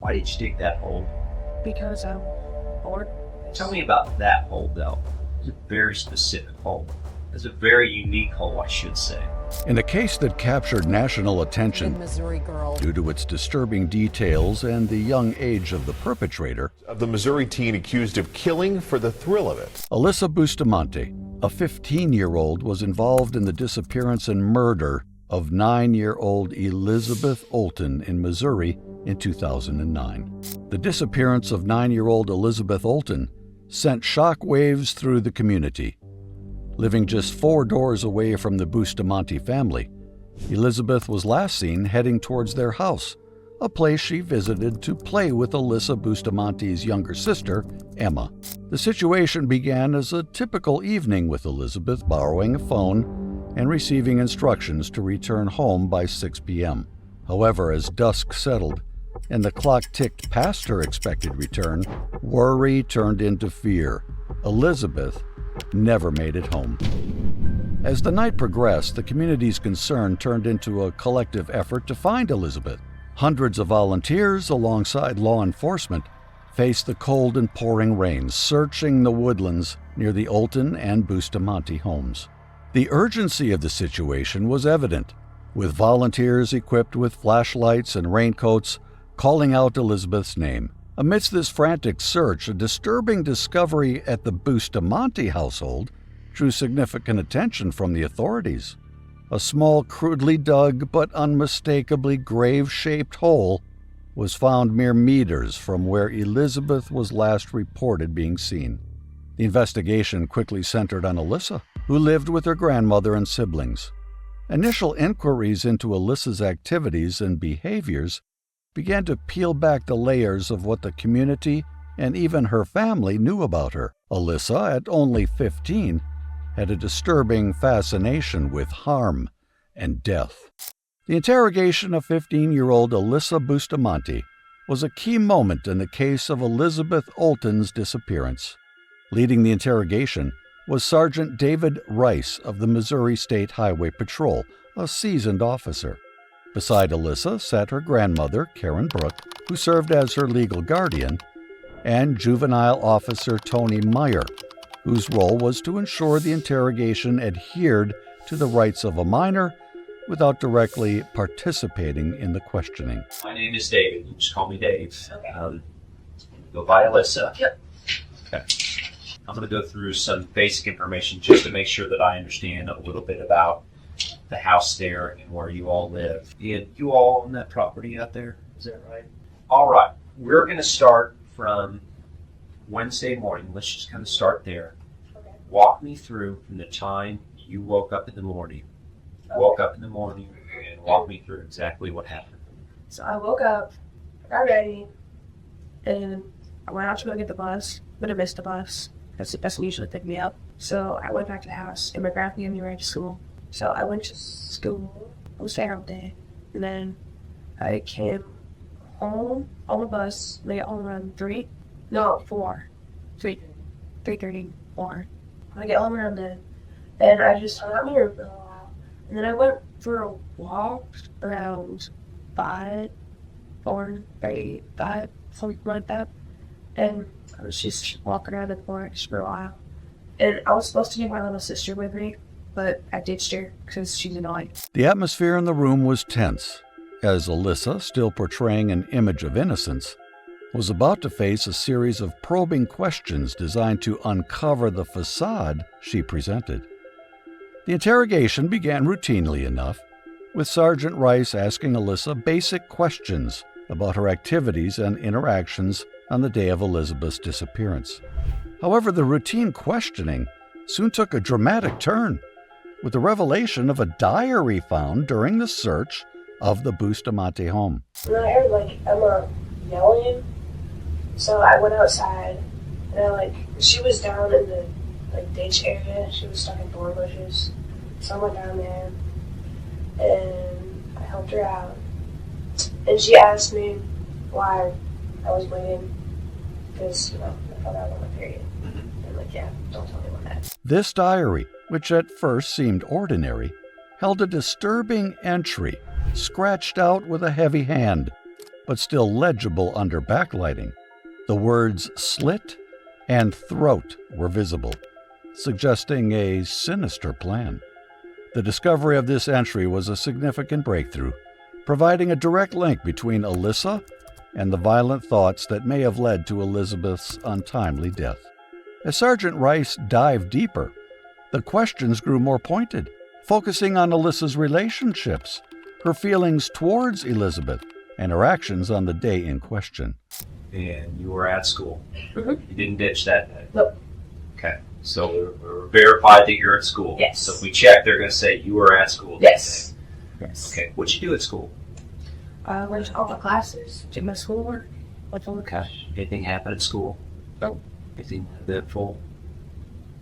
Why did you dig that hole? Because I'm bored. Tell me about that hole, though. It's a very specific hole. It's a very unique hole, I should say. In a case that captured national attention Missouri girl. due to its disturbing details and the young age of the perpetrator, Of the Missouri teen accused of killing for the thrill of it. Alyssa Bustamante, a 15-year-old, was involved in the disappearance and murder of 9-year-old Elizabeth Olten in Missouri in 2009. The disappearance of 9-year-old Elizabeth Olten sent shockwaves through the community. Living just 4 doors away from the Bustamante family, Elizabeth was last seen heading towards their house, a place she visited to play with Alyssa Bustamante's younger sister, Emma. The situation began as a typical evening, with Elizabeth borrowing a phone and receiving instructions to return home by 6 p.m. However, as dusk settled and the clock ticked past her expected return, worry turned into fear. Elizabeth never made it home. As the night progressed, the community's concern turned into a collective effort to find Elizabeth. Hundreds of volunteers, alongside law enforcement, faced the cold and pouring rain, searching the woodlands near the Olten and Bustamante homes. The urgency of the situation was evident, with volunteers equipped with flashlights and raincoats calling out Elizabeth's name. Amidst this frantic search, a disturbing discovery at the Bustamante household drew significant attention from the authorities. A small, crudely dug but unmistakably grave-shaped hole was found mere meters from where Elizabeth was last reported being seen. The investigation quickly centered on Alyssa, who lived with her grandmother and siblings. Initial inquiries into Alyssa's activities and behaviors began to peel back the layers of what the community and even her family knew about her. Alyssa, at only 15, had a disturbing fascination with harm and death. The interrogation of 15-year-old Alyssa Bustamante was a key moment in the case of Elizabeth Olten's disappearance. Leading the interrogation was Sergeant David Rice of the Missouri State Highway Patrol, a seasoned officer. Beside Alyssa sat her grandmother, Karen Brooke, who served as her legal guardian, and juvenile officer Tony Meyer, whose role was to ensure the interrogation adhered to the rights of a minor without directly participating in the questioning. My name is David. You just call me Dave. Okay. Go by Alyssa. Yep. Okay. I'm going to go through some basic information just to make sure that I understand a little bit about the house there and where you all live. And you all own that property out there? Is that right? All right. We're going to start from Wednesday morning. Let's just kind of start there. Okay. Walk me through from the time you woke up in the morning. Woke up in the morning and walk me through exactly what happened. So I woke up, got ready, and I went out to go get the bus, but I missed the bus. That's the bus usually pick me up. So I went back to the house, and my grandpa gave me a ride to school. So I went to school. I was there all day. And then I came home on the bus. They got home around 3. No, 4. 3:30, 4. I get home around then. And I just hung out in my room for a while. And then I went for a walk around 5, 4, 3, 5, something like that. And I was just walking around the porch for a while. And I was supposed to get my little sister with me, but I ditched her because she's annoying. The atmosphere in the room was tense, as Alyssa, still portraying an image of innocence, was about to face a series of probing questions designed to uncover the facade she presented. The interrogation began routinely enough, with Sergeant Rice asking Alyssa basic questions about her activities and interactions on the day of Elizabeth's disappearance. However, the routine questioning soon took a dramatic turn, with the revelation of a diary found during the search of the Bustamante home. And then I heard Emma yelling, so I went outside, and she was down in the ditch area. She was stuck in thorn bushes, so I went down there, and I helped her out. And she asked me why I was waiting, because I thought I was on my period. And yeah, don't tell anyone that. This diary, which at first seemed ordinary, held a disturbing entry, scratched out with a heavy hand. but still legible under backlighting. The words slit and throat were visible, suggesting a sinister plan. The discovery of this entry was a significant breakthrough, providing a direct link between Alyssa and the violent thoughts that may have led to Elizabeth's untimely death. As Sergeant Rice dived deeper, the questions grew more pointed, focusing on Alyssa's relationships, her feelings towards Elizabeth, and her actions on the day in question. And you were at school. Mm-hmm. You didn't ditch that day. Nope. Okay. So we're verified that you're at school. Yes. So if we check, they're going to say you were at school. Yes. Yes. Okay. What'd you do at school? Went to all my classes, did my schoolwork, went to work. Okay. Anything happen at school? Nope. Anything eventful?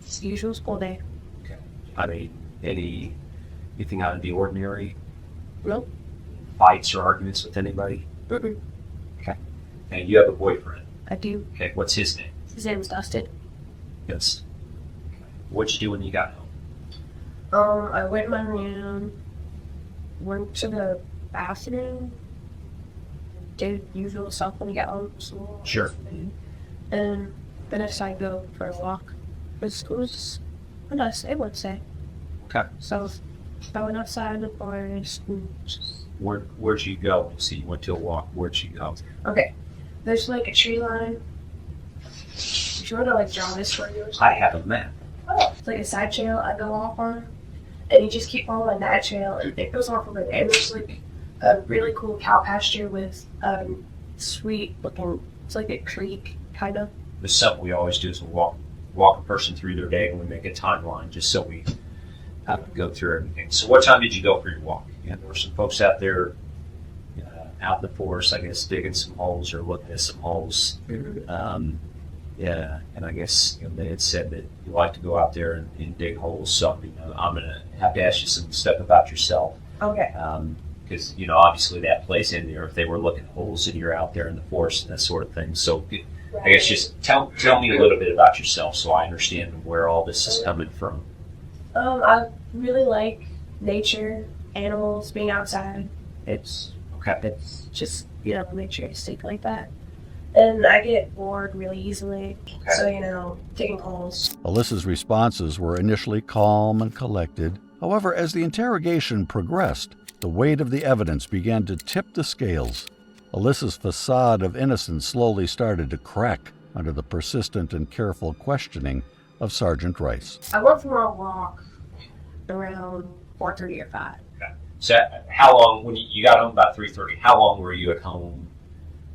It's the usual school day. Okay. I mean, anything out of the ordinary? Nope. Fights or arguments with anybody? Mm-mm. Okay. And you have a boyfriend? I do. Okay. What's his name? His name is Dustin. Yes. Okay. What'd you do when you got home? I went in my room, went to the bathroom, did usual stuff when you get home from school. Sure. And then I decided to go for a walk. It was a nice day, I would say. Okay. So I went outside in the forest and just... Where'd you go? So you went to a walk. Where'd you go? Okay. There's like a tree line. If you want to like draw this for you or something. I have a map. Oh, it's like a side trail I go off on. And you just keep following that trail and it goes off of it. And there's like a really cool cow pasture with sweet looking, it's like a creek kind of. It's something we always do is walk a person through their day and we make a timeline just so we have to go through everything. So what time did you go for your walk? Yeah, there were some folks out there out in the forest, I guess, digging some holes or looking at some holes. Yeah, and I guess they had said that you like to go out there and dig holes. So I'm going to have to ask you some stuff about yourself. Okay. Because, obviously that plays in there if they were looking at holes and you're out there in the forest and that sort of thing. So I guess just tell me a little bit about yourself so I understand where all this is coming from. I really like nature, animals, being outside. It's just, nature is sick like that. And I get bored really easily. Okay. So, digging holes. Alyssa's responses were initially calm and collected. However, as the interrogation progressed, the weight of the evidence began to tip the scales. Alyssa's facade of innocence slowly started to crack under the persistent and careful questioning of Sergeant Rice. I went for a walk around 4:30 or 5. Okay. So how long, when you got home about 3:30, how long were you at home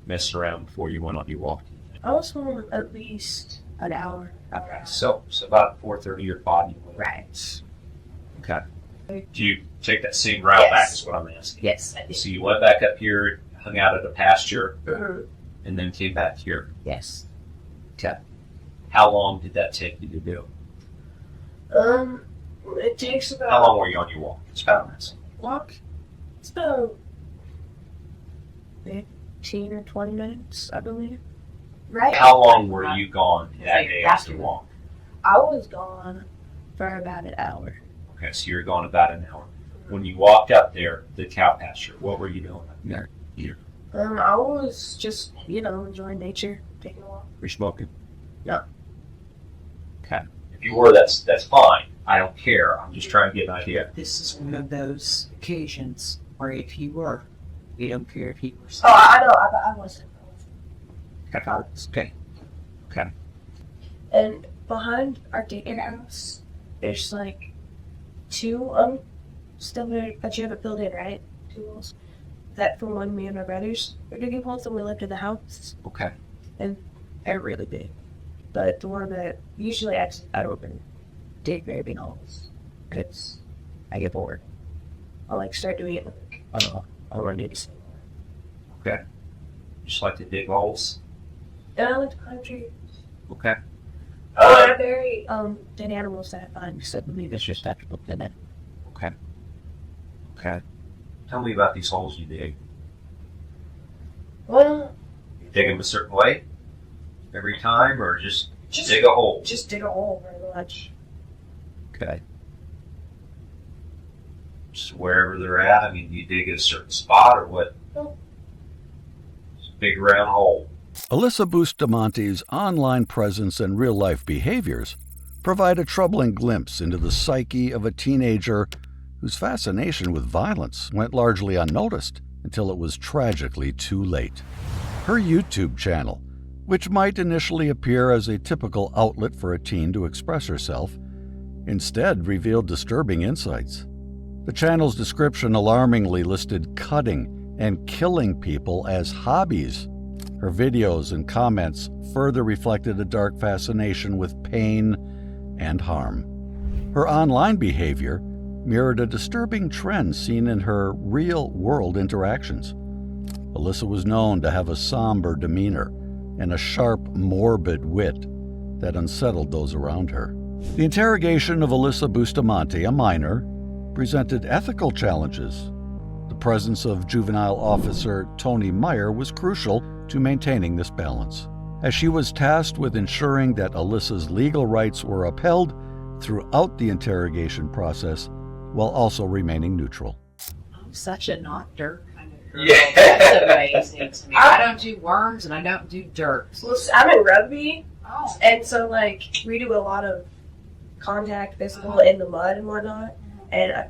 messing around before you went on your walk? I was home at least an hour. Okay. So about 4:30 you're body went. Right. Okay. Do you take that same route back is what I'm asking? Yes, I did. So you went back up here, hung out at a pasture, Mm-hmm. and then came back here. Yes. Okay. How long did that take you to do? It takes about... How long were you on your walk? It's about a minute. Walk? It's about 15 or 20 minutes, I believe. Right? How long were you gone that day after the walk? I was gone for about an hour. Okay, so you were gone about an hour. When you walked up there, the cow pasture, what were you doing up there? I was just, enjoying nature, taking a walk. Were you smoking? No. Okay. If you were, that's fine. I don't care. I'm just trying to get an idea. This is one of those occasions where if you were, we don't care if you were. Oh, I know. I wasn't. Okay. Okay. And behind our dating house, there's like 2 still there that you haven't built in, right? 2 walls. That for when me and my brothers were digging holes and we lived in the house. Okay. And they're really big. But the one that usually I don't dig very big holes. Because I get bored. I'll start doing it. I don't know. I don't want to do this. Okay. You just like to dig holes? And I like to climb trees. Okay. I'm very dead animals that I find. So maybe that's just after looking at it. Okay. Okay. Tell me about these holes you dig. Well, You dig them a certain way every time, or just dig a hole? Just dig a hole very much. Okay. Just wherever they're at. I mean, do you dig at a certain spot or what? No. Big round hole. Alyssa Bustamante's online presence and real-life behaviors provide a troubling glimpse into the psyche of a teenager whose fascination with violence went largely unnoticed until it was tragically too late. Her YouTube channel, which might initially appear as a typical outlet for a teen to express herself, instead revealed disturbing insights. The channel's description alarmingly listed cutting and killing people as hobbies. Her videos and comments further reflected a dark fascination with pain and harm. Her online behavior mirrored a disturbing trend seen in her real-world interactions. Alyssa was known to have a somber demeanor and a sharp, morbid wit that unsettled those around her. The interrogation of Alyssa Bustamante, a minor, presented ethical challenges. The presence of juvenile officer Tony Meyer was crucial to maintaining this balance, as she was tasked with ensuring that Alyssa's legal rights were upheld throughout the interrogation process while also remaining neutral. I'm such a not dirt kind of girl. Yeah. That's amazing to me. I don't do worms and I don't do dirt. Well, I'm in rugby, Oh. and so like we do a lot of contact, physical, in the mud and whatnot. And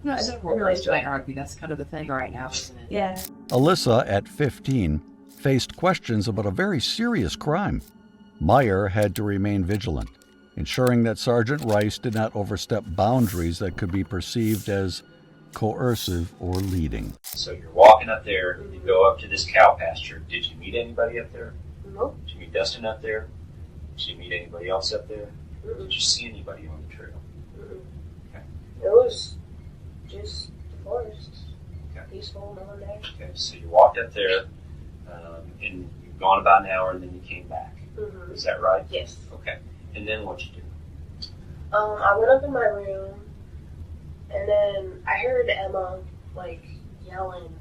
No, it's it's really playing rugby. That's kind of the thing right now, isn't it? yeah. Alyssa, at 15, faced questions about a very serious crime. Meyer had to remain vigilant, ensuring that Sergeant Rice did not overstep boundaries that could be perceived as coercive or leading. So you're walking up there, you go up to this cow pasture. Did you meet anybody up there? Nope. Did you meet Dustin up there? Did you meet anybody else up there? Did you see anybody on the trail? It was just the forest. Okay. Peaceful, no one there. Okay, so you walked up there, and you've gone about an hour, and then you came back. Mm-hmm. Is that right? Yes. Okay. And then what'd you do? I went up in my room, and then I heard Emma like yelling.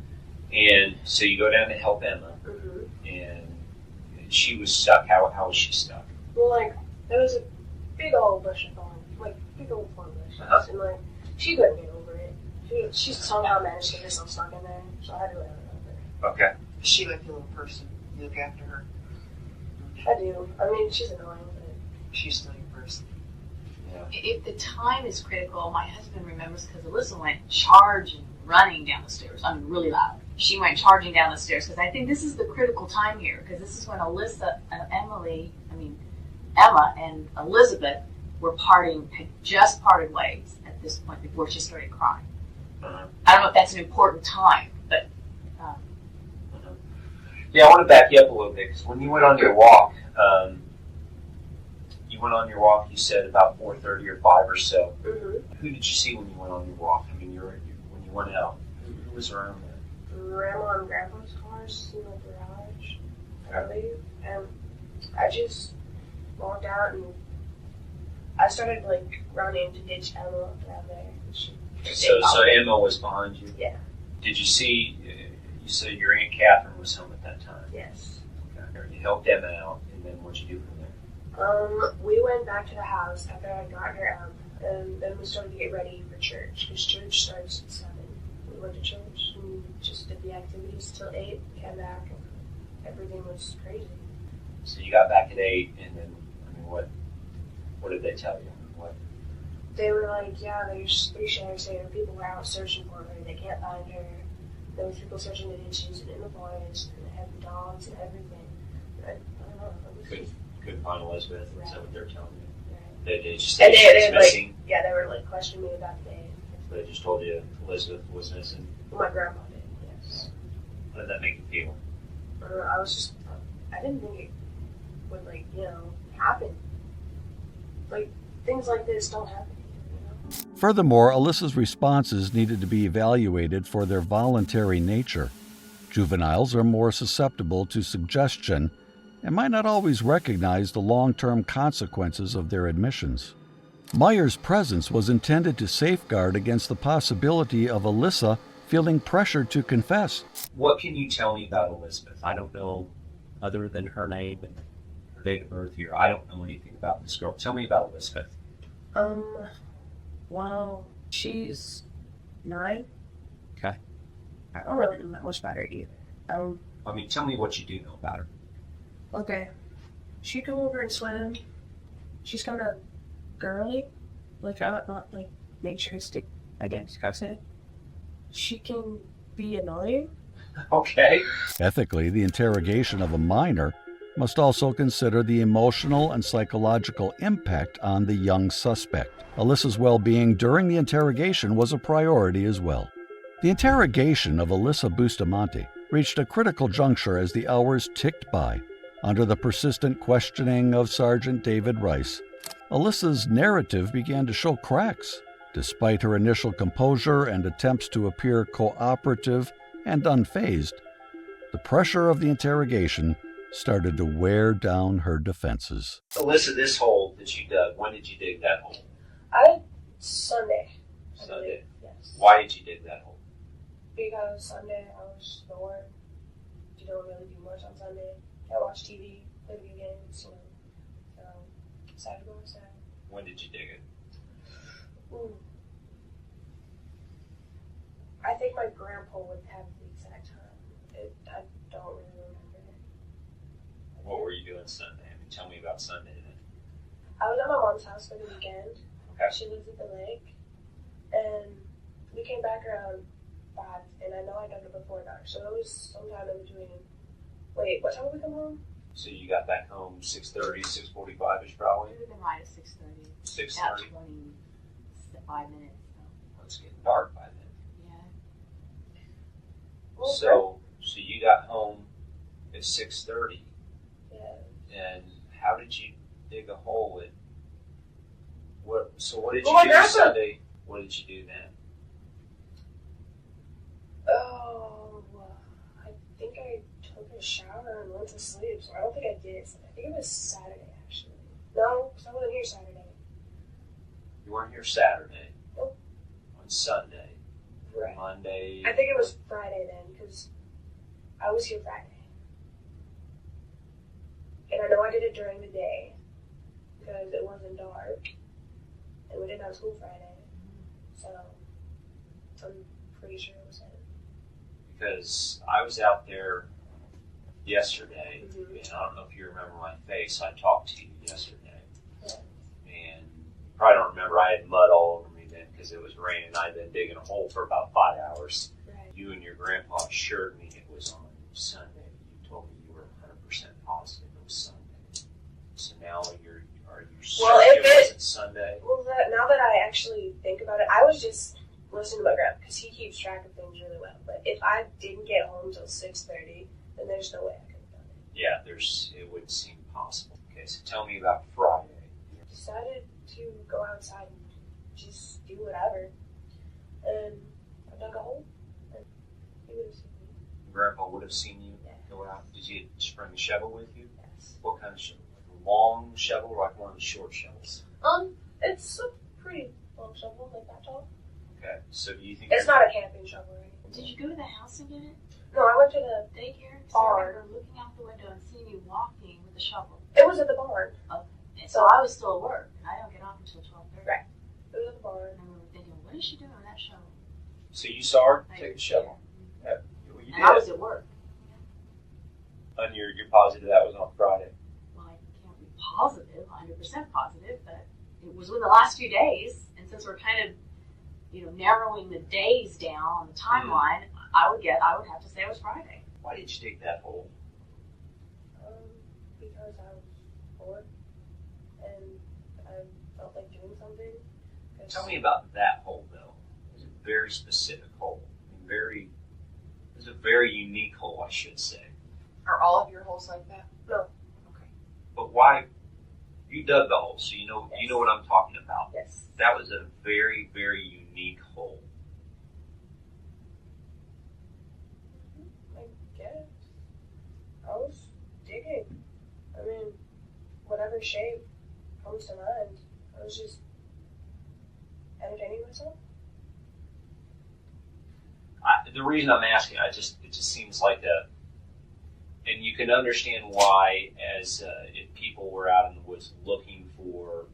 And so you go down to help Emma, Mm-hmm. and she was stuck. How was she stuck? Well, like there was a big old bush of thorn, like big old thorn bush, Uh-huh. and like she couldn't get over it. She somehow managed to get herself stuck in there, so I had to let her over. Okay. Is she like a little person? You look after her. I do. I mean, she's annoying, but She's still your person. Yeah. If the time is critical, my husband remembers because Alyssa went charging, running down the stairs. I mean, really loud. She went charging down the stairs because I think this is the critical time here because this is when Emma and Elizabeth had just parted ways at this point before she started crying. Uh-huh. I don't know if that's an important time, but Yeah, I want to back you up a little bit because when you went on your walk, you said about 4:30 or 5 or so. mm-hmm. Who did you see when you went on your walk? I mean, when you went out, who was around there? Grandma and Grandpa's cars in the garage, I believe, and I just walked out and I started like running to ditch Emma down there. So Emma was behind you? Yeah. Did you see, you said your Aunt Catherine was home at that time? Yes. Okay. You helped Emma out, and then what'd you do from there? We went back to the house after I got her out, and then we started to get ready for church, because church starts at 7. We went to church, and just did the activities till 8, came back, and everything was crazy. So you got back at 8, and then, I mean, what did they tell you? What? They were like, yeah, there's 3 shares here, people were out searching for her, they can't find her. There was people searching the ditches and in the forest, and they had the dogs and everything. I don't know. It was just, Couldn't find Elizabeth? Is that what they're telling you? right. They just And said she was they missing? yeah, they were like questioning me about the day. They just told you Elizabeth was missing? My grandma did, yes. How did that make you feel? I was just, I didn't think it would, like, happen. Like, things like this don't happen. Furthermore, Alyssa's responses needed to be evaluated for their voluntary nature. Juveniles are more susceptible to suggestion and might not always recognize the long-term consequences of their admissions. Meyer's presence was intended to safeguard against the possibility of Alyssa feeling pressured to confess. What can you tell me about Elizabeth? I don't know, other than her name and her date of birth here. I don't know anything about this girl. Tell me about Elizabeth. Well, she's 9. Okay. I don't really know that much about her either. I mean, tell me what you do know about her. Okay. She come over and swim. She's kind of girly. Like, not like naturistic, I guess I said. She can be annoying. Okay. Ethically, the interrogation of a minor must also consider the emotional and psychological impact on the young suspect. Alyssa's well-being during the interrogation was a priority as well. The interrogation of Alyssa Bustamante reached a critical juncture as the hours ticked by. Under the persistent questioning of Sergeant David Rice, Alyssa's narrative began to show cracks. Despite her initial composure and attempts to appear cooperative and unfazed, the pressure of the interrogation started to wear down her defenses. Alyssa, this hole that you dug, when did you dig that hole? Sunday. Sunday. Yes. Why did you dig that hole? Because Sunday I was bored. You don't really do much on Sunday. I watch TV, play video games, So, decided to go outside. When did you dig it? Ooh. I think my grandpa would have the exact time. I don't really remember it. What were you doing Sunday? I mean, tell me about Sunday then. I was at my mom's house for the weekend. Okay. She lives at the lake. And we came back around 5, and I know I dug it before dark, so it was sometime in between. Wait, what time did we come home? So you got back home 6:30, 6:45-ish probably? We would have been right at 6:30. 6:30? About 25 minutes. So. It's getting dark by then. Yeah. Well, So you got home at 6:30, Yeah. and how did you dig a hole? What did you Well, do that's Sunday? What did you do then? Oh, I think I took a shower and went to sleep, so I don't think I did. I think it was Saturday, actually. No, because I wasn't here Saturday. You weren't here Saturday. Nope. On Sunday. Right. Monday. I think it was Friday then, because I was here Friday. And I know I did it during the day, because it wasn't dark, and we didn't have school Friday. So, I'm pretty sure it was him. Because I was out there yesterday, Mhm. and I don't know if you remember my face. I talked to you yesterday. Yeah. And you probably don't remember, I had mud all over me then because it was raining. I'd been digging a hole for about 5 hours. Right. You and your grandpa assured me it was on Sunday. You told me you were 100% positive it was Sunday. So now are you Well, certain if it it- wasn't Sunday? Well, now that I actually think about it, I was just listening to my grandpa because he keeps track of things really well. But if I didn't get home till 6:30, then there's no way I could have done it. Yeah, it would seem possible. Okay, so tell me about Friday. Decided to go outside and just do whatever, and I dug a hole. And he would have seen me. Grandpa would have seen you Yeah. go out. Did you bring a shovel with you? Yes. What kind of shovel? Like a long shovel or like one of the short shovels? It's a pretty long shovel, like that tall. Okay, so do you think It's not a camping shovel or anything. Did you go to the house and get it? No, I went to the. Daycare? 'Cause Barn. I remember looking out the window and seeing you walking with a shovel. It was at the barn. And so I was still at work, and I don't get off until 12:30. Right. It was at the barn. And I remember thinking, what is she doing with that shovel? So you saw her I- take the shovel? Yeah. Well, you And I was did. at work. And you're positive that was on Friday? Well, I can't be positive, 100% positive, but it was within the last few days. And since we're kind of, narrowing the days down on the timeline, I would have to say it was Friday. Why did you dig that hole? Because I was bored and I felt like doing something. Tell me about that hole, though. It was a very specific hole. It was a very unique hole, I should say. Are all of your holes like that? No. But why? You dug the hole, so you know what I'm talking about. Yes. That was a very, very unique hole. I guess. I was digging. I mean, whatever shape comes to mind. I was just entertaining myself. The reason I'm asking, it just seems like and you can understand why, as if people were out in the woods looking for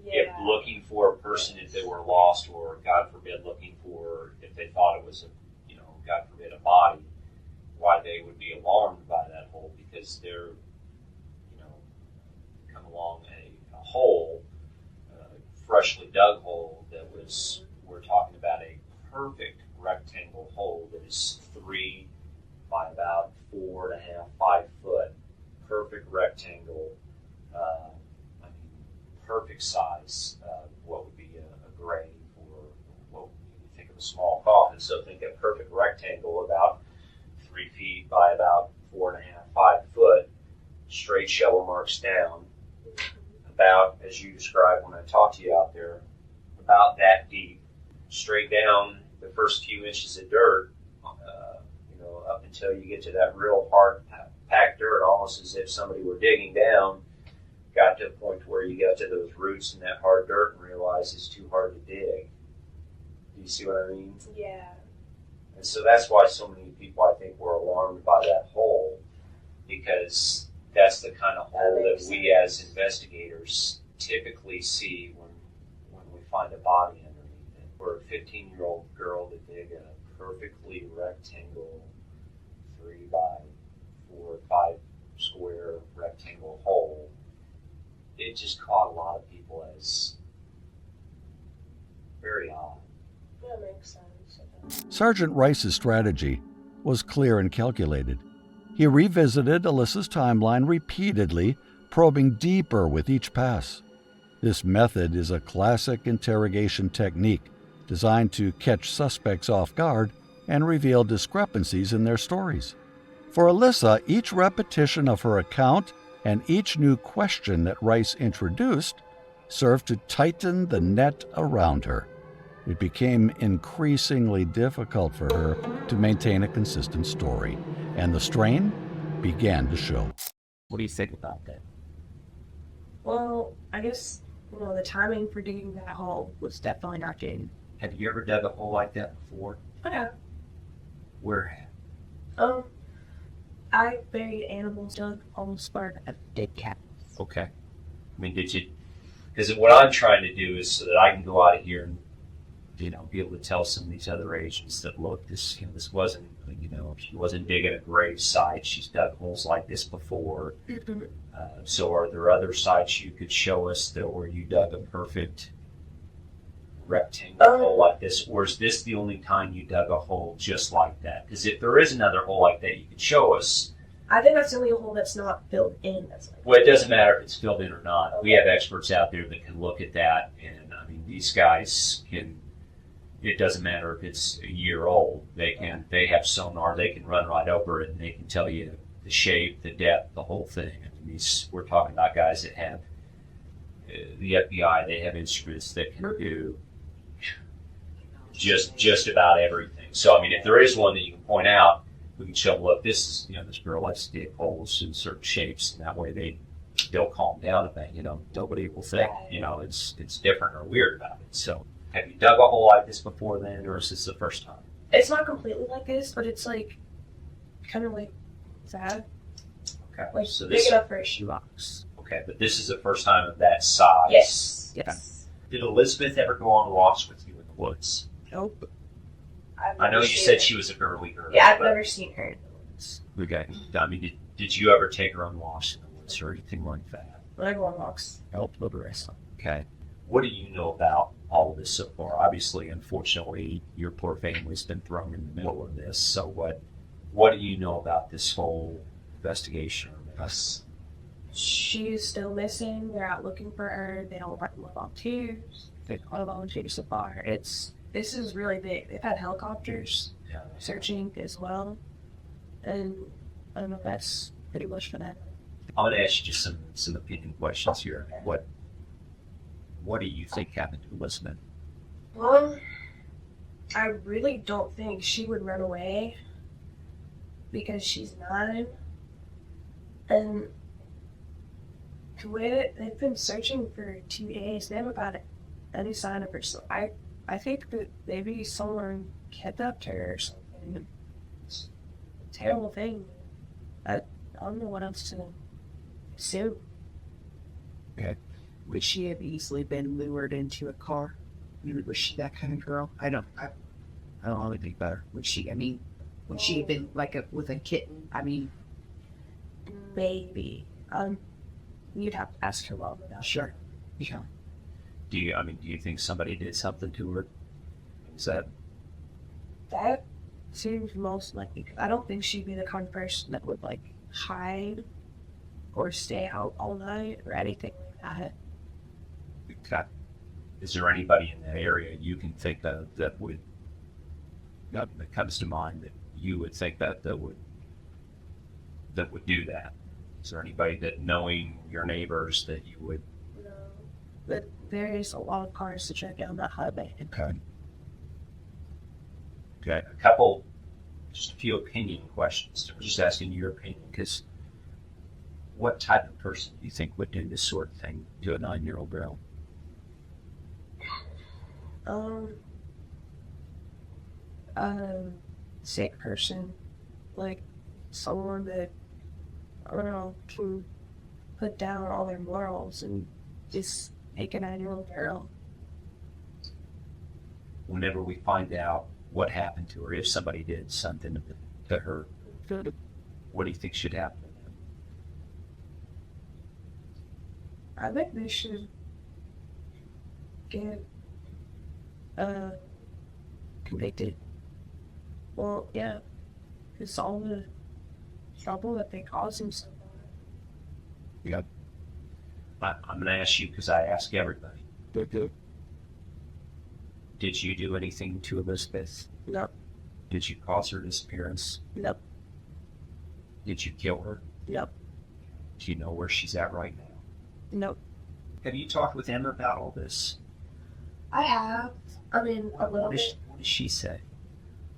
a person if they were lost, or God forbid, looking for if they thought it was God forbid, a body, why they would be alarmed by that hole because they're, come along a hole, freshly dug hole that was, we're talking about a perfect rectangle hole that is 3 by about 4.5, 5 foot, perfect rectangle, perfect size, what would be a grave or what you think of a small coffin. So think a perfect rectangle about 3 feet by about 4.5, 5 foot, straight shovel marks down, about, as you described when I talked to you out there, about that deep, straight down the first few inches of dirt, up until you get to that real hard packed dirt, almost as if somebody were digging down, got to a point where you got to those roots in that hard dirt and realized it's too hard to dig. Do you see what I mean? Yeah. And so that's why so many people, I think, were alarmed by that hole, because that's the kind of hole that we as investigators typically see when we find a body underneath it. For a 15-year-old girl to dig a perfectly rectangle 3 by 4, 5 square rectangle hole, it just caught a lot of people as very odd. That makes sense. Sergeant Rice's strategy was clear and calculated. He revisited Alyssa's timeline repeatedly, probing deeper with each pass. This method is a classic interrogation technique designed to catch suspects off guard and reveal discrepancies in their stories. For Alyssa, each repetition of her account and each new question that Rice introduced served to tighten the net around her. It became increasingly difficult for her to maintain a consistent story, and the strain began to show. What do you think about that? Well, I guess, the timing for digging that hole Was definitely not good. Have you ever dug a hole like that before? Okay. Where? I buried animals, dug almost spark. A dead cat. Okay. I mean, did you? Because what I'm trying to do is so that I can go out of here and, be able to tell some of these other agents that, look, this wasn't, she wasn't digging a grave site. She's dug holes like this before. So are there other sites you could show us that where you dug a perfect rectangle hole like this, or is this the only time you dug a hole just like that? Because if there is another hole like that you could show us. I think that's the only hole that's not filled in. Well, it doesn't matter if it's filled in or not. Okay. We have experts out there that can look at that, and these guys can. It doesn't matter if it's a year old. They have sonar. They can run right over it, and they can tell you the shape, the depth, the whole thing. We're talking about guys that have the FBI. They have instruments that can do just about everything. So if there is one that you can point out, we can show them, look, this girl likes to dig holes in certain shapes, and that way they'll calm down a bit. Nobody will think it's different or weird about it. So have you dug a hole like this before then, or is this the first time? It's not completely like this, but it's kind of like sad. Okay. So big enough for a shoebox. Okay, but this is the first time of that size. Yes. Okay. Did Elizabeth ever go on walks with you in the woods? Nope. I know you said she was a girly girl. Yeah, I've never seen her in the woods. Okay. Did you ever take her on walks in the woods or anything like that? When I go on walks. Nope, no rest. Okay. What do you know about all of this so far? Obviously, unfortunately, your poor family's been thrown in the middle of this. So what do you know about this whole investigation or mess? She's still missing. They're out looking for her. They don't want volunteers. They don't want volunteers so far. This is really big. They've had helicopters searching as well. And I don't know if that's pretty much for that. I'm going to ask you just some opinion questions here. What do you think happened to Elizabeth? Well, I really don't think she would run away because she's 9. And the way that they've been searching for 2 days, they haven't got any sign of her. So I think that maybe someone kidnapped her or something. It's a terrible thing. I don't know what else to assume. Okay. Would she have easily been lured into a car? Was she that kind of girl? I don't know anything about her. Would she? Would she have been like with a kitten? I mean, Maybe. You'd have to ask her mom about sure. Sure. Do you think somebody did something to her? Is that that. Seems most likely. I don't think she'd be the kind of person that would like hide or stay out all night or anything like that. okay? Is there anybody in that area you can think of that would that comes to mind that you would think that would do that? Is there anybody that, knowing your neighbors, that you would? No. But there is a lot of cars to check out that highway. Okay. Okay, just a few opinion questions. I'm just asking your opinion, because what type of person do you think would do this sort of thing to a 9-year-old girl? Sick person, like someone that, I don't know, can put down all their morals and just make a 9-year-old girl. Whenever we find out what happened to her, if somebody did something to her, what do you think should happen? I think they should get convicted. Well, yeah, it's all the trouble that they caused him so far. Yeah. I'm going to ask you because I ask everybody. Did you do anything to Elizabeth? Nope. Did you cause her disappearance? Nope. Did you kill her? Nope. Do you know where she's at right now? Nope. Have you talked with Emma about all this? I have. I mean, a little bit. What does she say?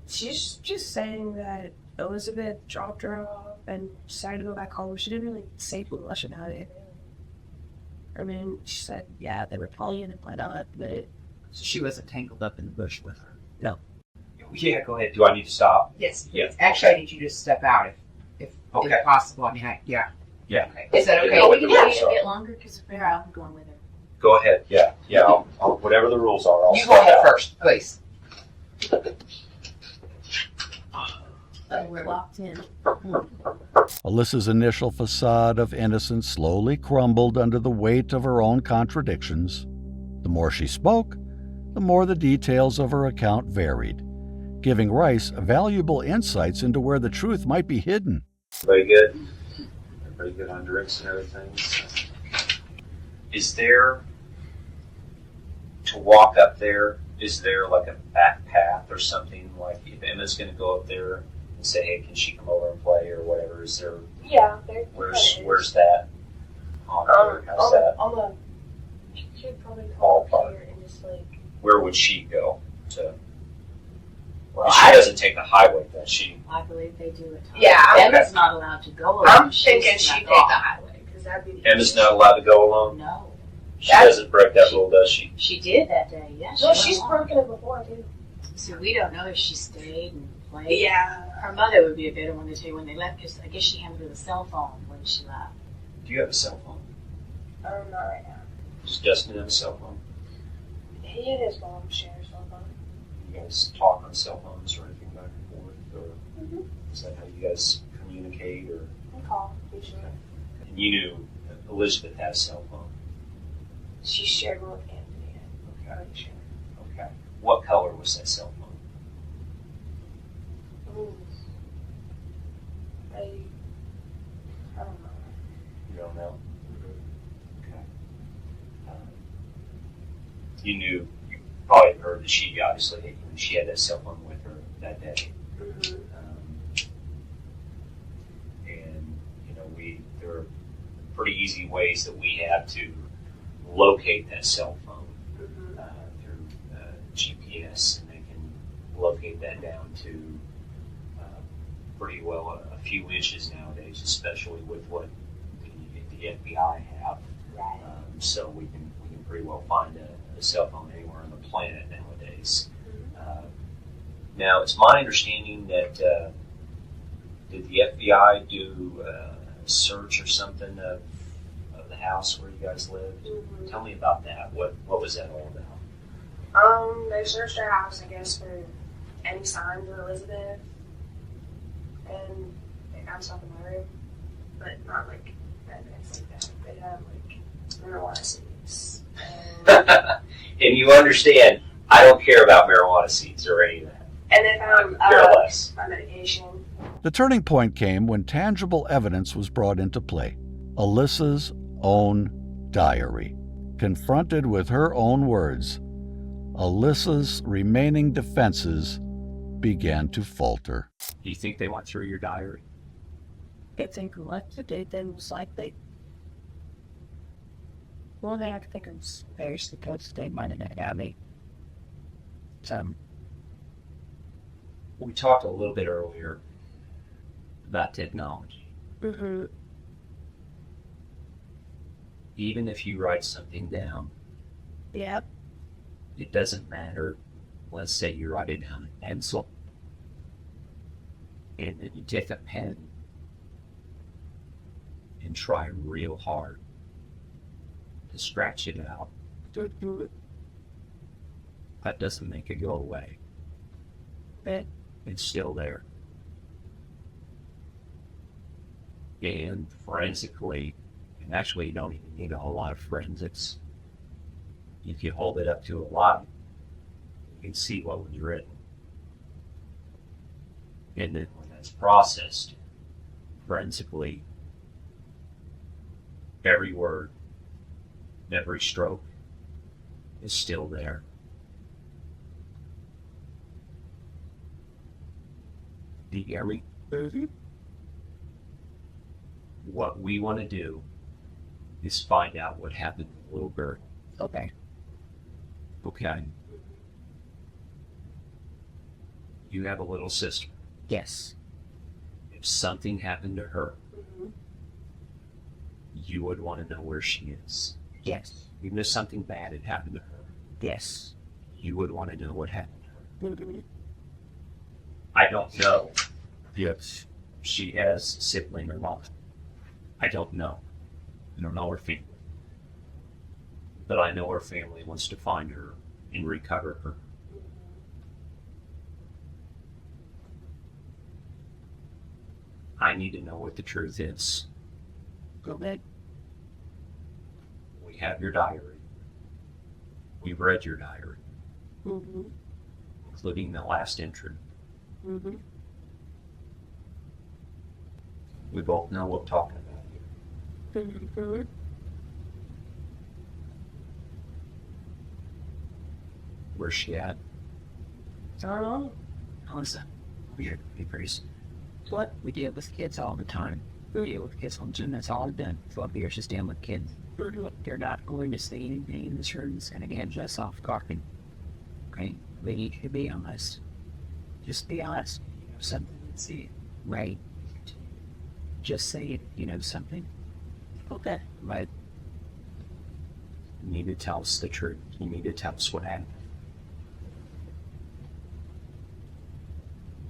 She's just saying that Elizabeth dropped her off and decided to go back home. She didn't really say much about it. I mean, she said, yeah, they were probably in and whatnot, but So she wasn't tangled up in the bush with her. no. Yeah, go ahead. Do I need to stop? Yes. Yeah. Actually, I need you to step out if Okay. possible. I mean, yeah. Yeah. Is that okay? Oh, we can Yeah, wait a sorry. bit longer because I'm going with her. Go ahead. Yeah. Yeah. I'll, whatever the rules are, I'll You step go ahead out. first, please. Oh, we're locked in. Alyssa's initial facade of innocence slowly crumbled under the weight of her own contradictions. The more she spoke, the more the details of her account varied, giving Rice valuable insights into where the truth might be hidden. Very good. Very good on drinks and everything. Is there, to walk up there, is there like a back path or something? Like if Emma's going to go up there and say, hey, can she come over and play or whatever, is there, Yeah, where's that? On there? How's that? on the, you could probably call up here and just like, Where would she go to? well, She doesn't take the highway, does she? I believe they do it. Yeah, Emma's not allowed to go alone. I'm She's thinking she not take the off. highway, because that'd be the Emma's not allowed to go alone? No, She doesn't break that rule, does she? she did that day. Yeah, no, went she's along. broken it before too. So we don't know if she stayed and played. Yeah. Her mother would be a better one to tell you when they left, because I guess she handled with a cell phone when she left. Do you have a cell phone? Not right now. Does Justin have a cell phone? He and his mom share cell phone. You guys talk on cell phones or anything back and forth? Or Mm-hmm. is that how you guys communicate? Or We call usually. and you knew Elizabeth had a cell phone? She shared one with Anthony. Okay. I'm sure. Okay. What color was that cell phone? I don't know. You don't know? Okay. You knew, you probably heard that she obviously, she had that cell phone with her that day. Mm-hmm. And, there are pretty easy ways that we have to locate that cell phone Mm-hmm. through GPS, and they can locate that down to pretty well a few inches nowadays, especially with what the FBI have. Right. So we can pretty well find a cell phone anywhere on the planet nowadays. Now, it's my understanding that did the FBI do a search or something of the house where you guys lived? Mm-hmm. Tell me about that. What was that all about? They searched our house, I guess, for any signs of Elizabeth. and they found stuff in my room, but not like evidence like that. They had like marijuana seeds. And you understand, I don't care about marijuana seeds or any of that. And they found Care less. my medication. The turning point came when tangible evidence was brought into play. Alyssa's own diary. Confronted with her own words, Alyssa's remaining defenses began to falter. Do you think they went through your diary? If they collected it, then most likely. Well, they have to think it's very supposed they might have got me. So, We talked a little bit earlier about technology. Even if you write something down, yeah. it doesn't matter. Let's say you write it down in pencil, and then you take a pen and try real hard to scratch it out. That doesn't make it go away. But It's still there. And forensically, and actually you don't even need a whole lot of forensics. If you hold it up to a light, you can see what was written. And then when that's processed forensically, every word, every stroke is still there. Do you hear me? What we want to do is find out what happened to the little girl. okay. Okay. You have a little sister. Yes. If something happened to her, you would want to know where she is. Yes. Even if something bad had happened to her, Yes. you would want to know what happened to her. I don't know if she has a sibling or not. I don't know. I don't know her family. But I know her family wants to find her and recover her. I need to know what the truth is. Go ahead. We have your diary. We've read your diary, including the last entry. We both know what we're talking about here. Where's she at? I don't know. Alyssa, we're papers. What? We deal with kids all the time. We deal with kids all the time. That's all I've done. 12 years just dealing with kids. They're not going to say anything in this room that's going to get us off guard. Okay? We need to be honest. Just be honest. You know something, see it. Right? Just say it. You know something. Okay. Right? You need to tell us the truth. You need to tell us what happened.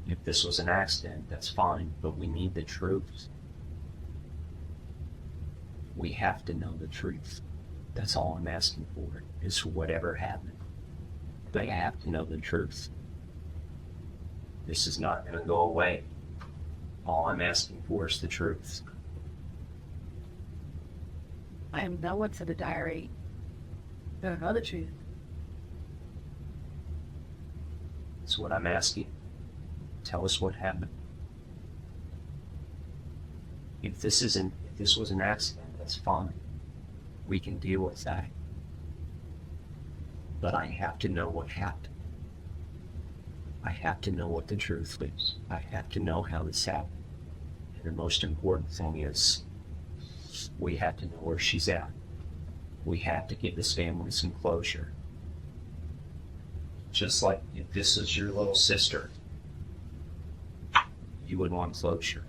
If this was an accident, that's fine, but we need the truth. We have to know the truth. That's all I'm asking for, is whatever happened. They have to know the truth. This is not going to go away. All I'm asking for is the truth. I am no one for the diary. Don't know the truth. That's what I'm asking. Tell us what happened. If this was an accident, that's fine. We can deal with that. But I have to know what happened. I have to know what the truth is. I have to know how this happened. And the most important thing is, we have to know where she's at. We have to give this family some closure. Just like if this is your little sister, you would want closure.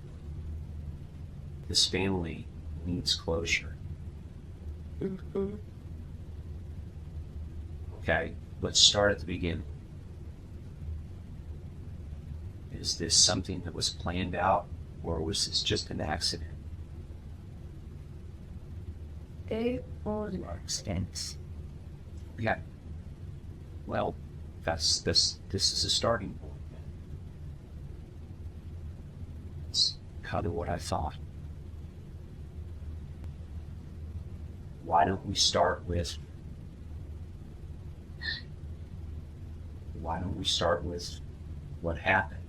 This family needs closure. Okay, let's start at the beginning. Is this something that was planned out, or was this just an accident? It was an accident. Yeah. Well, this is a starting point. kind of what I thought. Why don't we start with what happened?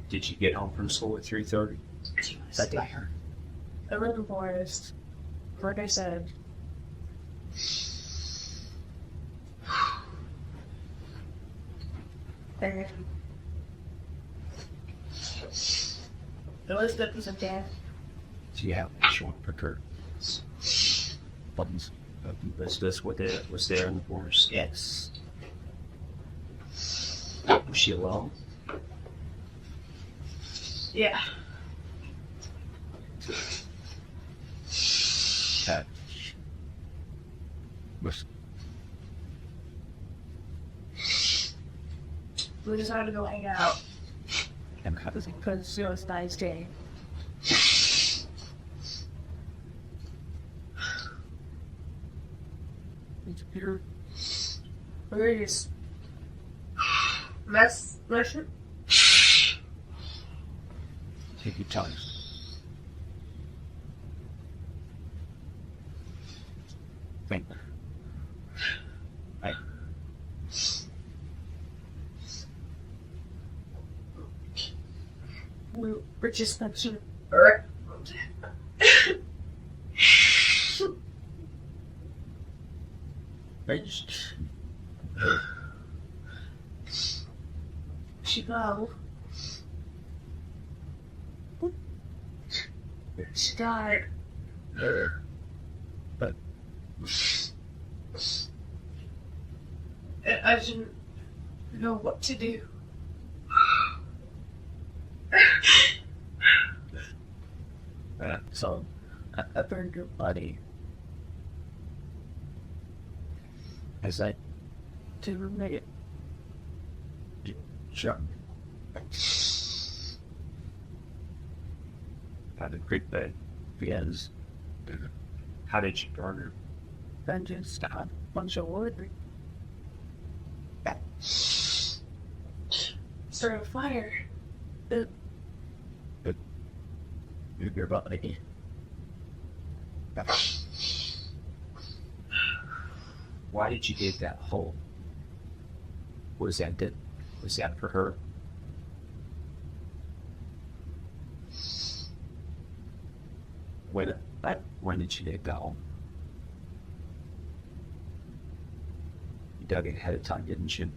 Did you get home from school at 3:30? That day. I went in the forest. Like I said. And Elizabeth was dead. So you have short percur buttons. Elizabeth was there in the forest. Yes. Was she alone? Yeah. That was We decided to go hang out and how does it because it was a nice day. disappear? We were just messing. Take your time. Think. Right. We were just messing. Right. She fell. She died. But And I didn't know what to do. so I burned your body. As I Didn't make it. sure. Had a great day. Because How did you burn her? Then just got a bunch of wood. Started a fire. your body. Why did you dig that hole? Was that for her? When did you dig that hole? You dug it ahead of time, didn't you?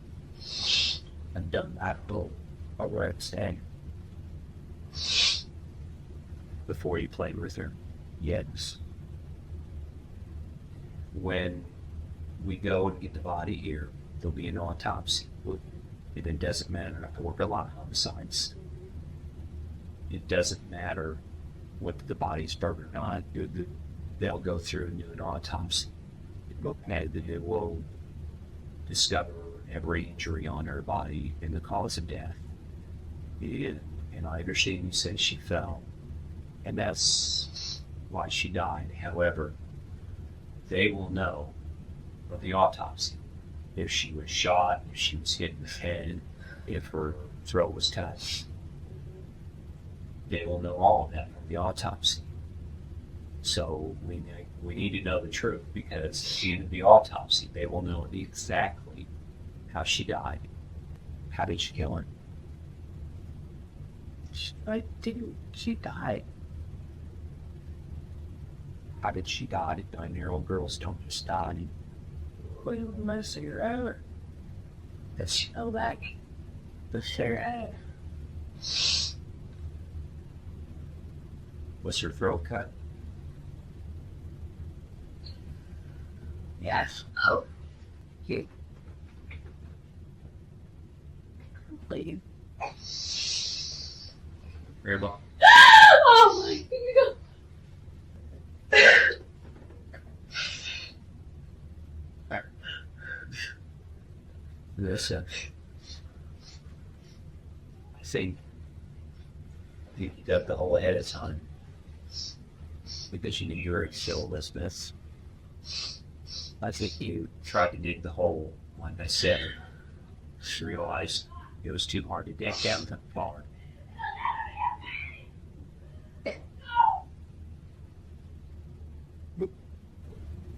And done that bull over at staying. Before you played with her? Yes. When we go and get the body here, there'll be an autopsy. It doesn't matter. I work a lot on homicides. It doesn't matter what the body's burned or not. They'll go through and do an autopsy. It will discover every injury on her body and the cause of death. And I understand you said she fell, and that's why she died. However, they will know from the autopsy if she was shot, if she was hit in the head, if her throat was cut. They will know all of that from the autopsy. So we need to know the truth, because at the end of the autopsy, they will know exactly how she died. How did you kill her? She died. How did she die? 9-year-old girls don't just die. We were messing her out. That's Go back. the share. Out. Was her throat cut? Yes. Oh. Yeah. Leave. Grandma? Oh my god. Listen, I think you dug the hole ahead of time because you knew you were going to kill Elizabeth. I think you tried to dig the hole, like I said, just realized It was too hard to dig down that far.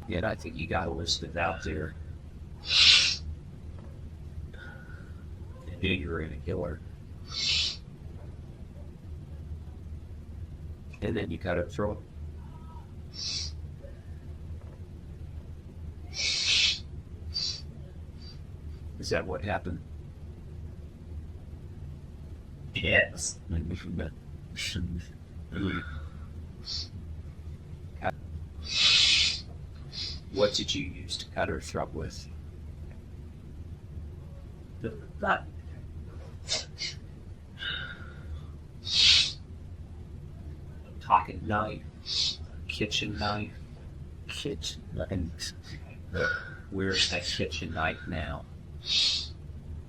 Yet I think you got Elizabeth out there. And knew you were going to kill her. And then you cut her throat. Is that what happened? Yes. What did you use to cut her throat with? That Pocket knife, kitchen knife. Kitchen knife. Where's that kitchen knife now?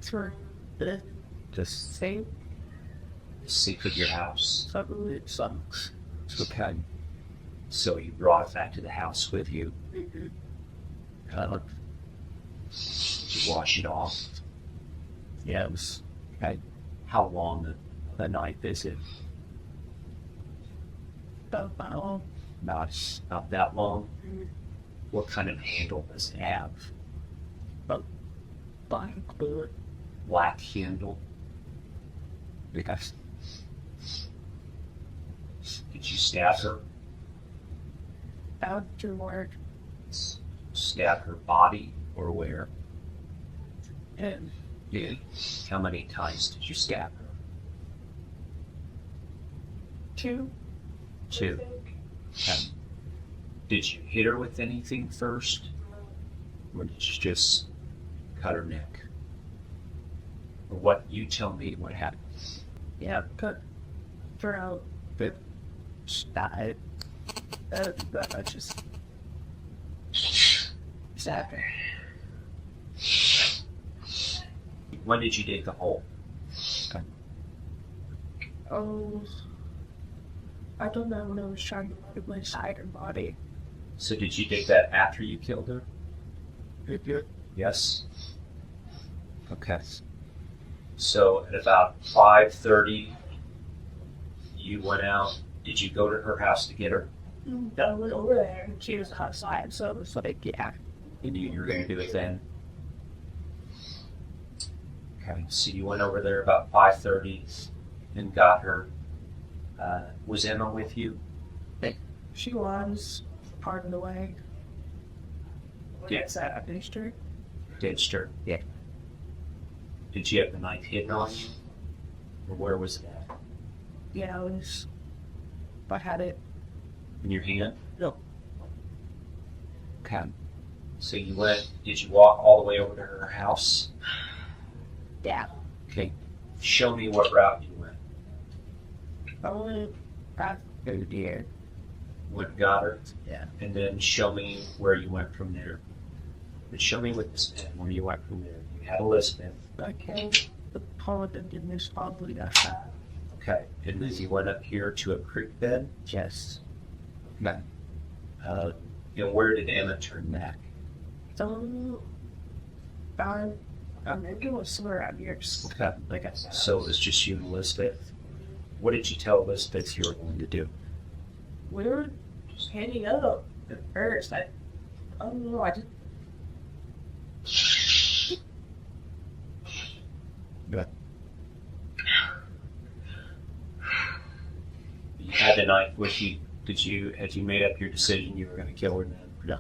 for the same Safe at your house. something that sucks. Okay. So you brought it back to the house with you. Mm-hmm. Did you wash it off? Yeah, it was Okay. How long the knife is it? About Not that long. Mhm. What kind of handle does it have? black bullet. Black handle. Because did you stab her? Out to work Stab her body or where? and Yeah. How many times did you stab her? two. Two. Did you hit her with anything first? Or did you just cut her neck? Or what? You tell me what happened. Yeah, cut her out. But Died. I just stabbed her. when did you dig the hole? Oh, I don't know when I was trying to put my side her body. So did you dig that after you killed her? Yes. Okay. So at about 5:30, you went out. Did you go to her house to get her? I went over there and she was outside, so it was like, yeah. You knew you were going to do it then. Okay. So you went over there about 5:30 and got her. Was Emma with you? She was part of the way. Yes. I finished her. Ditched her. Yeah. Did you have the knife hidden on you? Or where was it at? Yeah, I was. I had it. In your hand? No. Okay. So you went, did you walk all the way over to her house? Yeah. Okay. Show me what route you went. I went back oh dear. Went and got her. Yeah. And then show me where you went from there. But show me with this pen where you went from there. You had Elizabeth. I came to the pond and did this probably got shot. Okay. And then you went up here to a creek bed. Yes. Okay. And where did Emma turn back? So, found maybe it was somewhere around here. Just Okay. like I said. So it was just you and Elizabeth. What did you tell Elizabeth you were going to do? We were just hanging up at first. I don't know. I just You had the knife with you. Had you made up your decision you were going to kill her then? No.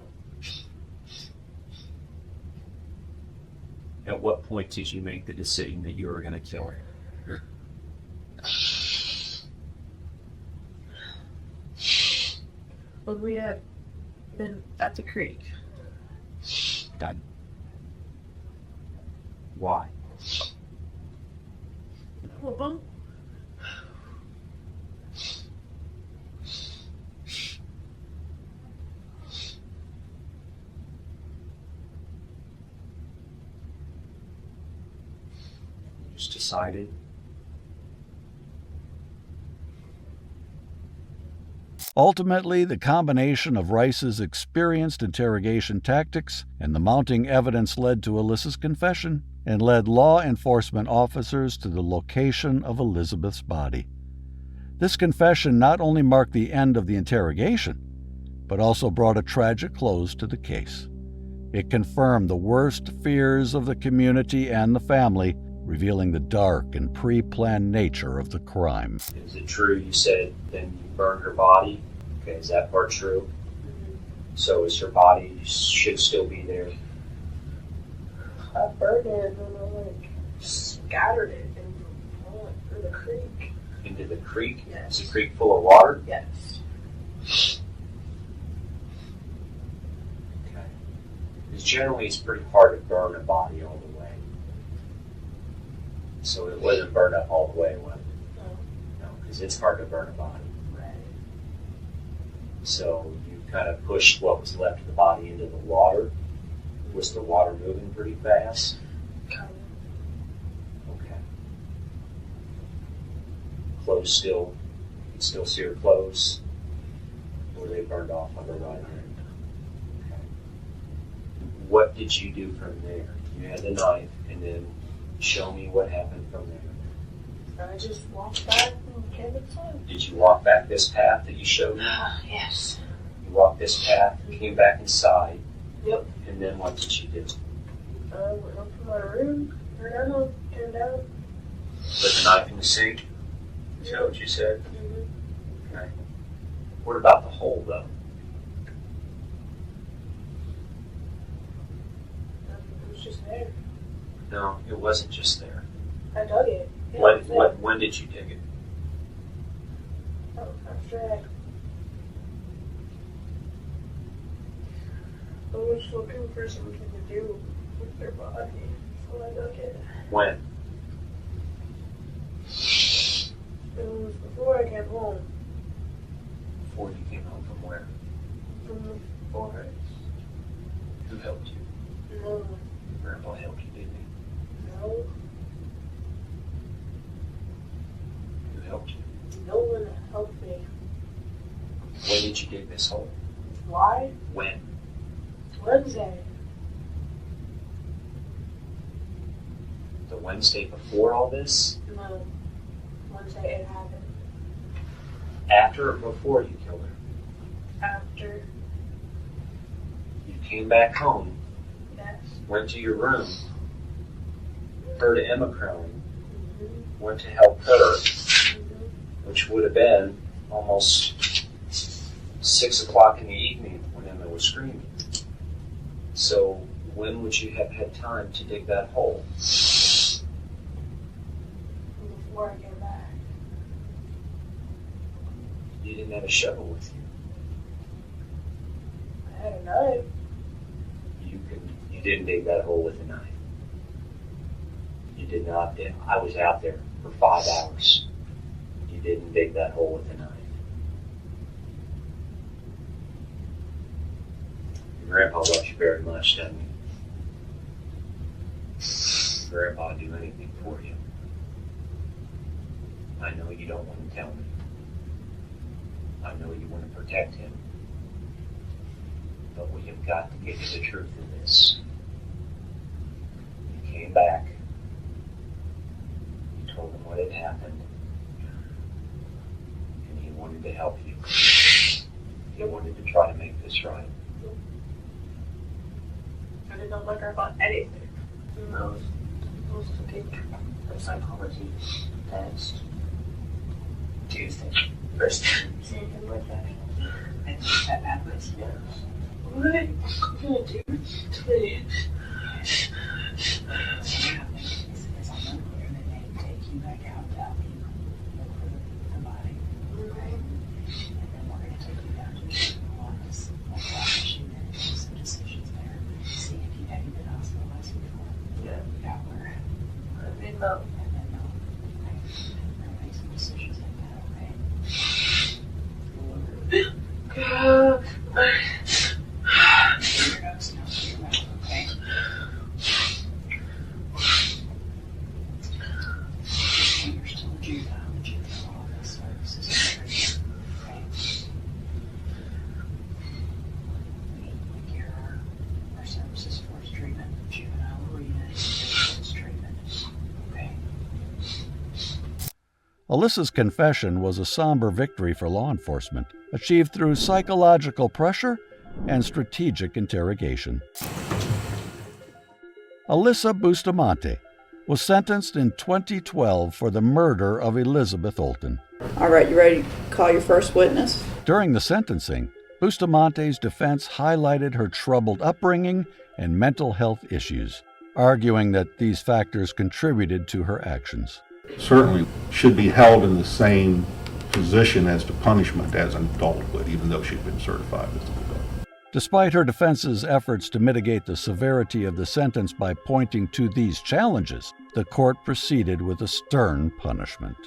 At what point did you make the decision that you were going to kill her? when we had been at the creek. Done. Why? Well, You just decided. Ultimately, the combination of Rice's experienced interrogation tactics and the mounting evidence led to Alyssa's confession and led law enforcement officers to the location of Elizabeth's body. This confession not only marked the end of the interrogation, but also brought a tragic close to the case. It confirmed the worst fears of the community and the family, revealing the dark and pre-planned nature of the crime. Is it true you said then you burned her body? Okay, is that part true? So is her body should still be there? I burned it and then I scattered it and went through the creek. Into the creek? Yes. Is the creek full of water? Yes. Okay. Because generally it's pretty hard to burn a body all the way. So it wasn't burned up all the way, was it? No, because it's hard to burn a body. Right. So you kind of pushed what was left of the body into the water. Was the water moving pretty fast? Kind of. Okay. Clothes still, you can still see her clothes? Or they burned off on the right hand? Okay. What did you do from there? You had the knife, and then show me what happened from there. I just walked back and came inside. Did you walk back this path that you showed me? Yes. You walked this path, came back inside, Yep. and then what did you do? I went up to my room, turned down, came down. Put the knife in the sink? Is that what you said? Mm-hmm. Okay. What about the hole, though? It was just there. No, it wasn't just there. I dug it. Yeah, it was there. When did you dig it? After I was looking for something to do with their body, so I dug it. When? It was before I came home Before you came home from where? from the forest. Who helped you? No, Your grandpa helped you, didn't he? no, Who helped you? no one helped me. When did you dig this hole? Why? When? Wednesday. The Wednesday before all this? No, Wednesday it happened. After or before you killed her? After, You came back home, yes. went to your room, heard Emma crying, Mm-hmm. went to help her, Mm-hmm. which would have been almost 6 o'clock in the evening when Emma was screaming. So when would you have had time to dig that hole? Before I came back. You didn't have a shovel with you. I had a knife. You didn't dig that hole with a knife. You did not. I was out there for 5 hours. You didn't dig that hole with a knife. Your grandpa loves you very much, doesn't he? Your grandpa would do anything for you. I know you don't want to tell me. I know you want to protect him. But we have got to get to the truth of this. You came back. You told him what had happened. And he wanted to help you. He wanted to try to make this right. I did not like her about anything. And I was supposed to take a psychology test Tuesday. First time seeing him like that. I think that happens. Yeah. What are you gonna do today? No. Alyssa's confession was a somber victory for law enforcement, achieved through psychological pressure and strategic interrogation. Alyssa Bustamante was sentenced in 2012 for the murder of Elizabeth Olten. All right, you ready to call your first witness? During the sentencing, Bustamante's defense highlighted her troubled upbringing and mental health issues, arguing that these factors contributed to her actions. Certainly should be held in the same position as to punishment as an adult would, even though she'd been certified as an adult. Despite her defense's efforts to mitigate the severity of the sentence by pointing to these challenges, the court proceeded with a stern punishment.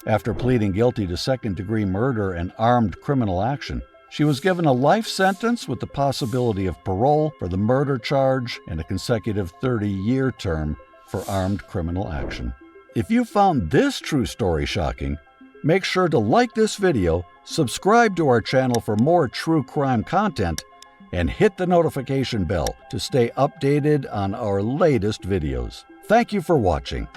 After pleading guilty to second-degree murder and armed criminal action, she was given a life sentence with the possibility of parole for the murder charge and a consecutive 30-year term for armed criminal action. If you found this true story shocking, make sure to like this video, subscribe to our channel for more true crime content, and hit the notification bell to stay updated on our latest videos. Thank you for watching.